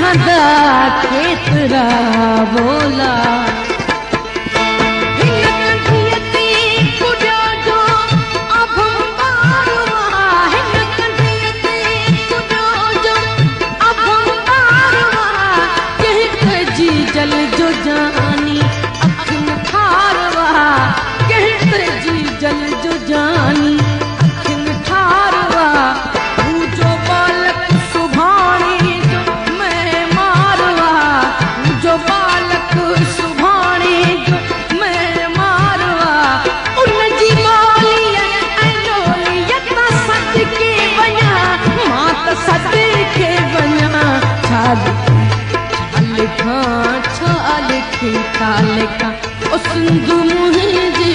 खांदा केतरा बोला जल जो जानी अखन ठारवा कहते जी जल जो जानी अखन ठारवा तू जो बालक सुभाणे जो मैं मारवा जो बालक सुभाणे जो मैं मारवा उन जी बोलियत सच के वञा मां त सच के वञा छा लिखा ओ सिंधु मुंहिंजी